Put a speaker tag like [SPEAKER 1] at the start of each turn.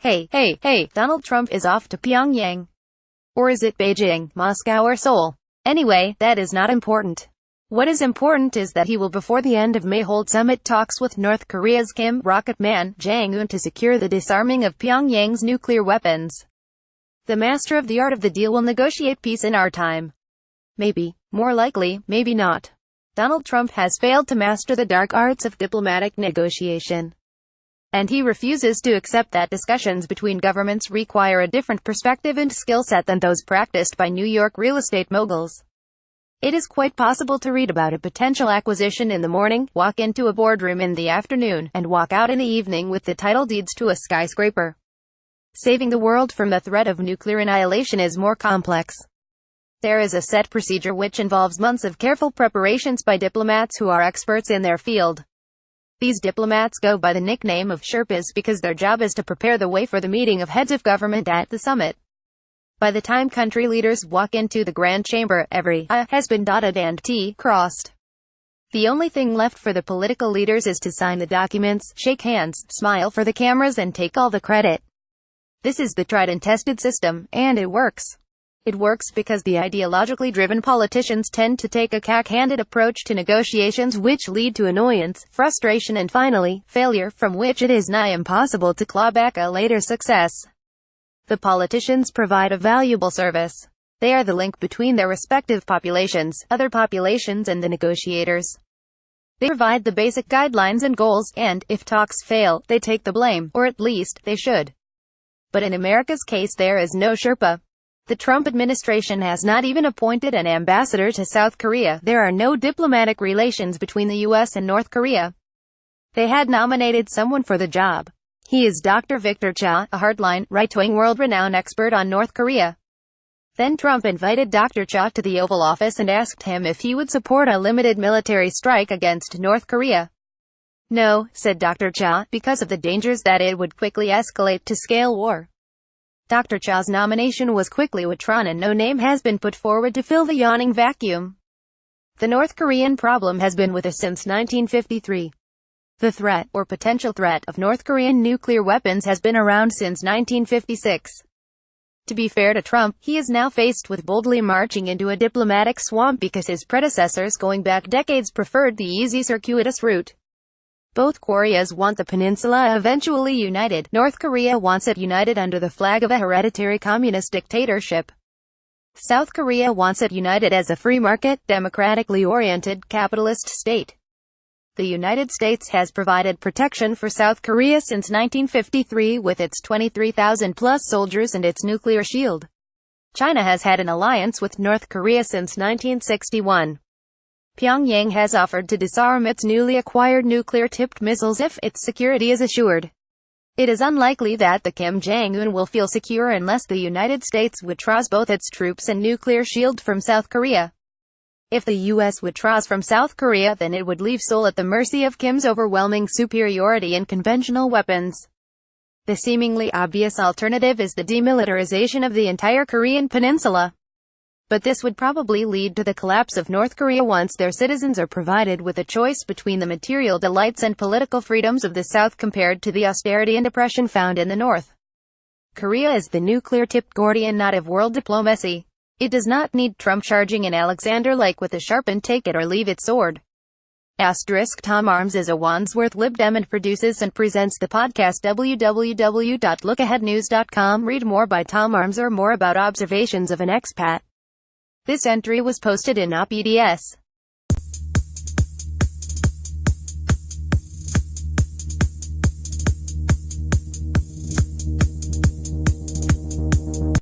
[SPEAKER 1] Hey, Donald Trump is off to Pyongyang. Or is it Beijing, Moscow or Seoul? Anyway, that is not important. What is important is that he will before the end of May hold summit talks with North Korea's Kim Rocket Man Jong-un to secure the disarming of Pyongyang's nuclear weapons. The master of the art of the deal will negotiate peace in our time. Maybe. More likely, maybe not. Donald Trump has failed to master the dark arts of diplomatic negotiation. And he refuses to accept that discussions between governments require a different perspective and skill set than those practiced by New York real estate moguls. It is quite possible to read about a potential acquisition in the morning, walk into a boardroom in the afternoon, and walk out in the evening with the title deeds to a skyscraper. Saving the world from the threat of nuclear annihilation is more complex. There is a set procedure which involves months of careful preparations by diplomats who are experts in their field. These diplomats go by the nickname of Sherpas because their job is to prepare the way for the meeting of heads of government at the summit. By the time country leaders walk into the Grand Chamber, every I has been dotted and T crossed. The only thing left for the political leaders is to sign the documents, shake hands, smile for the cameras and take all the credit. This is the tried and tested system, and it works. It works because the ideologically driven politicians tend to take a cack-handed approach to negotiations which lead to annoyance, frustration and finally, failure, from which it is nigh impossible to claw back a later success. The politicians provide a valuable service. They are the link between their respective populations, other populations and the negotiators. They provide the basic guidelines and goals, and, if talks fail, they take the blame, or at least, they should. But in America's case there is no Sherpa. The Trump administration has not even appointed an ambassador to South Korea. There are no diplomatic relations between the U.S. and North Korea. They had nominated someone for the job. He is Dr. Victor Cha, a hardline, right-wing world-renowned expert on North Korea. Then Trump invited Dr. Cha to the Oval Office and asked him if he would support a limited military strike against North Korea. No, said Dr. Cha, because of the dangers that it would quickly escalate to scale war. Dr. Cha's nomination was quickly withdrawn and no name has been put forward to fill the yawning vacuum. The North Korean problem has been with us since 1953. The threat, or potential threat, of North Korean nuclear weapons has been around since 1956. To be fair to Trump, he is now faced with boldly marching into a diplomatic swamp because his predecessors going back decades preferred the easy circuitous route. Both Koreas want the peninsula eventually united. North Korea wants it united under the flag of a hereditary communist dictatorship. South Korea wants it united as a free market, democratically oriented, capitalist state. The United States has provided protection for South Korea since 1953 with its 23,000-plus soldiers and its nuclear shield. China has had an alliance with North Korea since 1961. Pyongyang has offered to disarm its newly acquired nuclear-tipped missiles if its security is assured. It is unlikely that the Kim Jong-un will feel secure unless the United States withdraws both its troops and nuclear shield from South Korea. If the U.S. withdraws from South Korea, then it would leave Seoul at the mercy of Kim's overwhelming superiority in conventional weapons. The seemingly obvious alternative is the demilitarization of the entire Korean peninsula. But this would probably lead to the collapse of North Korea once their citizens are provided with a choice between the material delights and political freedoms of the South compared to the austerity and oppression found in the North. Korea is the nuclear-tipped Gordian knot of world diplomacy. It does not need Trump charging an Alexander like with a sharpened take it or leave it sword. Tom Arms is a Wandsworth Lib Dem and produces and presents the podcast www.lookaheadnews.com. Read more by Tom Arms or more about observations of an expat. This entry was posted in OPDS.